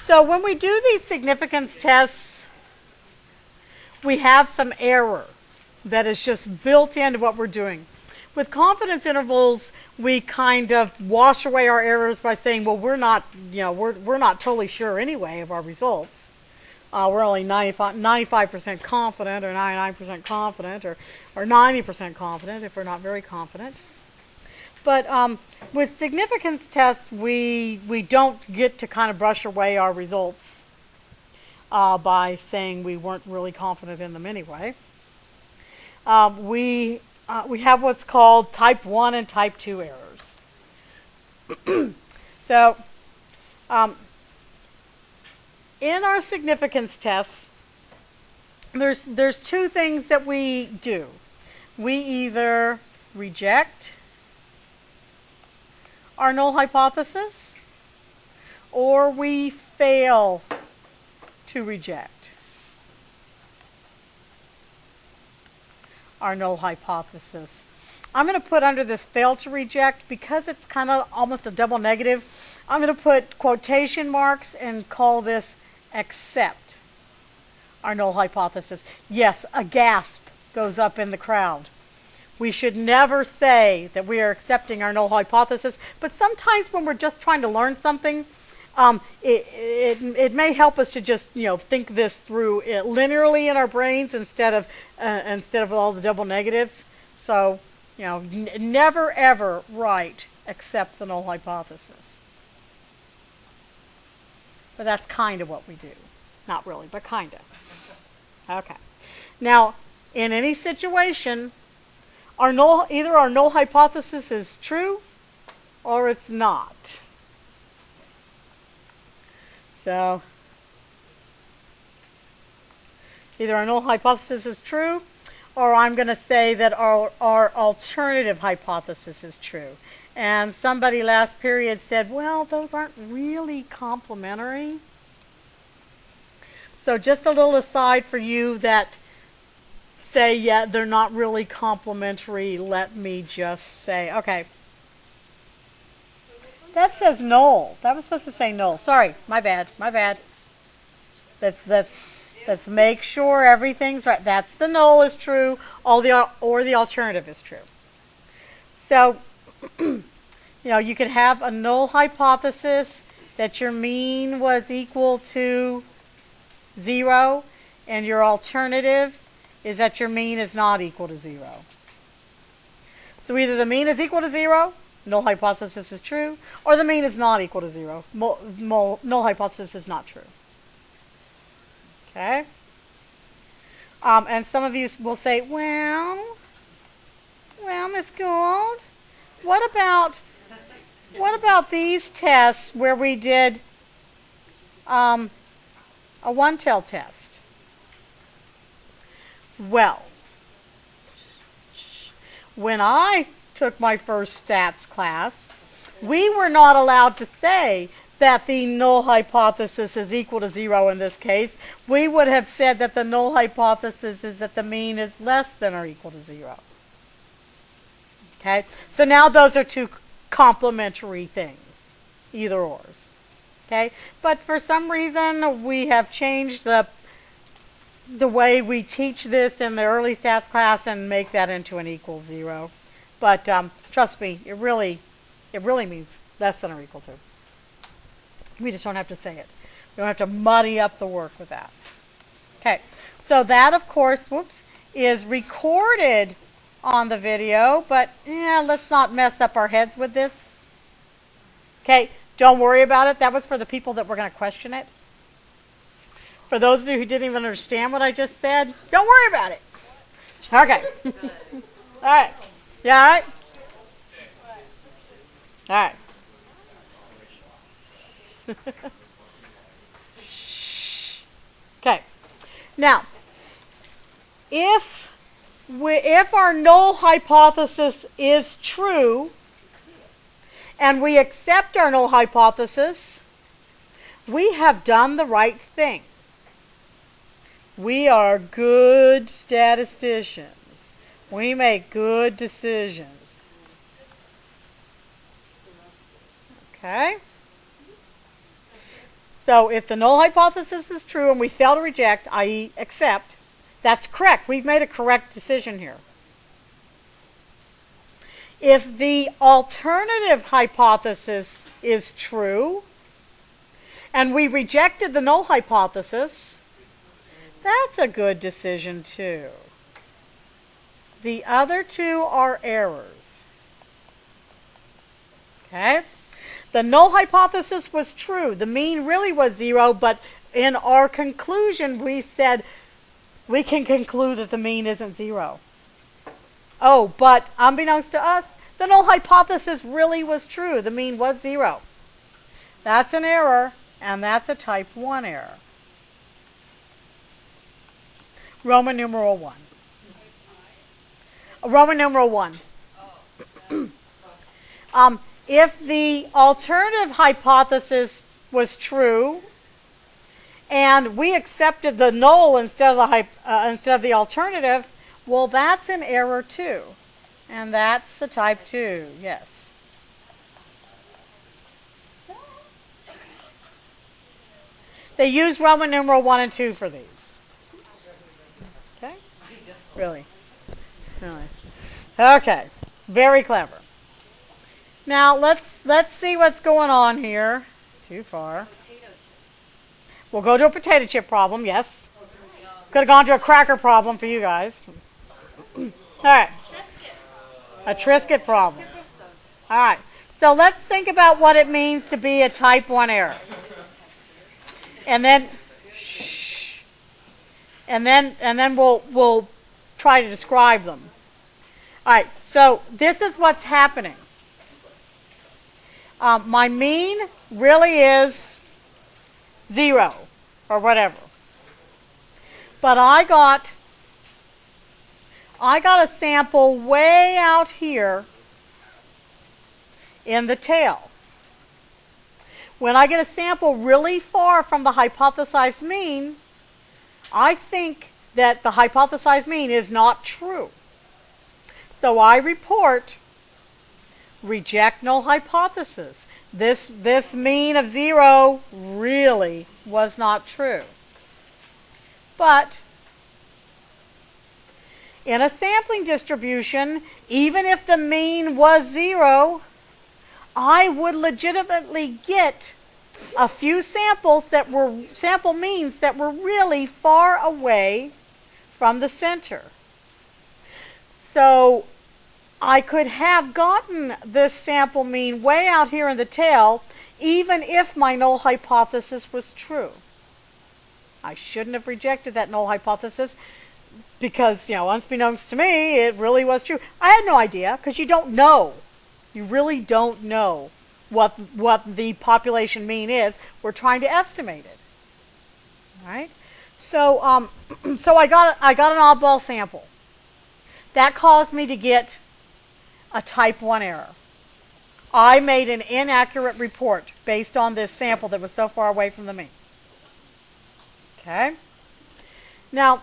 So when we do these significance tests, we have some error that is just built into what we're doing. With confidence intervals, we kind of wash away our errors by saying, well, we're not totally sure anyway of our results. We're only 95% confident, or 99% confident, or 90% confident if we're not very confident. But with significance tests, we don't get to kind of brush away our results by saying we weren't really confident in them anyway. We have what's called type 1 and type 2 errors. So in our significance tests, there's two things that we do. We either reject our null hypothesis, or we fail to reject our null hypothesis. I'm going to put under this fail to reject, because it's kind of almost a double negative, I'm going to put quotation marks and call this accept our null hypothesis. Yes, a gasp goes up in the crowd. We should never say that we are accepting our null hypothesis, but sometimes when we're just trying to learn something, it may help us to just think this through linearly in our brains instead of all the double negatives. So never ever write accept the null hypothesis. But that's kind of what we do. Not really, but kind of. Okay. Now, in any situation, either our null hypothesis is true or it's not. So, either our null hypothesis is true, or I'm going to say that our alternative hypothesis is true. And somebody last period said, well, those aren't really complementary. So just a little aside for you that say, yeah, they're not really complementary, let me just say, okay. That says null. That was supposed to say null. Sorry, my bad. Let's make sure everything's right. That's the null is true, or the alternative is true. So, you could have a null hypothesis that your mean was equal to 0, and your alternative is that your mean is not equal to 0. So either the mean is equal to 0, null hypothesis is true, or the mean is not equal to 0, null hypothesis is not true. Okay? And some of you will say, well, Miss Gould, what about these tests where we did a one-tail test? Well, when I took my first stats class, we were not allowed to say that the null hypothesis is equal to 0 in this case. We would have said that the null hypothesis is that the mean is less than or equal to 0. Okay? So now those are two complementary things, either ors. Okay? But for some reason, we have changed the way we teach this in the early stats class and make that into an equal 0. But trust me, it really means less than or equal to. We just don't have to say it. We don't have to muddy up the work with that. Okay, so that, of course, is recorded on the video, but let's not mess up our heads with this. Okay, don't worry about it. That was for the people that were going to question it. For those of you who didn't even understand what I just said, don't worry about it. Okay. All right. Yeah, all right? All right. Okay. Now, if our null hypothesis is true and we accept our null hypothesis, we have done the right thing. We are good statisticians. We make good decisions. Okay? So if the null hypothesis is true and we fail to reject, i.e. accept, that's correct. We've made a correct decision here. If the alternative hypothesis is true and we rejected the null hypothesis, that's a good decision too. The other two are errors. Okay? The null hypothesis was true. The mean really was 0, but in our conclusion we said we can conclude that the mean isn't 0. Oh, but unbeknownst to us, the null hypothesis really was true. The mean was 0. That's an error, and that's a type 1 error. Roman numeral 1. Roman numeral 1. If the alternative hypothesis was true, and we accepted the null instead of the alternative, well, that's an error too, and that's a type 2. Yes. They use Roman numeral 1 and 2 for these. Okay? Really? Really. Okay. Very clever. Now let's see what's going on here. Too far. We'll go to a potato chip problem. Yes. Could have gone to a cracker problem for you guys. All right. A Triscuit problem. All right. So let's think about what it means to be a type 1 error. And then we'll try to describe them. All right. So this is what's happening. My mean really is 0 or whatever. But I got a sample way out here in the tail. When I get a sample really far from the hypothesized mean, I think that the hypothesized mean is not true. So I report reject null hypothesis. This mean of 0 really was not true. But in a sampling distribution, even if the mean was 0, I would legitimately get a few samples that were sample means that were really far away from the center. So I could have gotten this sample mean way out here in the tail, even if my null hypothesis was true. I shouldn't have rejected that null hypothesis because, unbeknownst to me, it really was true. I had no idea because you don't know. You really don't know what the population mean is. We're trying to estimate it. All right? So, so I got an oddball sample. That caused me to get a type 1 error. I made an inaccurate report based on this sample that was so far away from the mean. Okay? Now,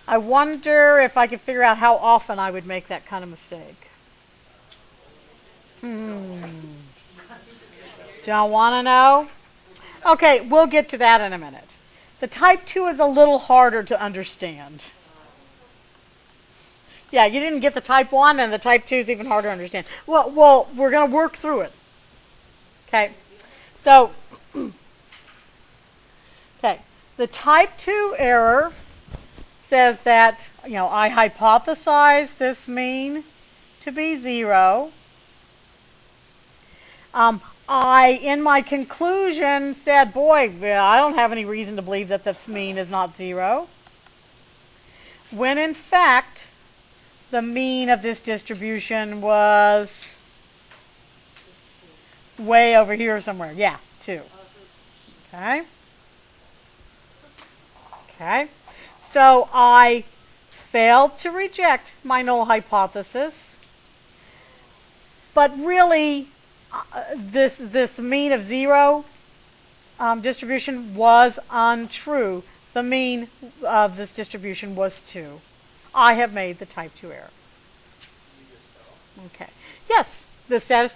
I wonder if I could figure out how often I would make that kind of mistake. Don't want to know? Okay, we'll get to that in a minute. The type 2 is a little harder to understand. Yeah, you didn't get the type 1, and the type 2 is even harder to understand. Well, we're going to work through it. Okay, so, okay, the type 2 error says that, I hypothesized this mean to be 0. I, in my conclusion, said, boy, I don't have any reason to believe that this mean is not 0. When, in fact, the mean of this distribution was way over here somewhere. Yeah, 2. Okay. Okay. So I failed to reject my null hypothesis, but really this mean of 0 distribution was untrue. The mean of this distribution was 2. I have made the type 2 error. Okay. Yes, the status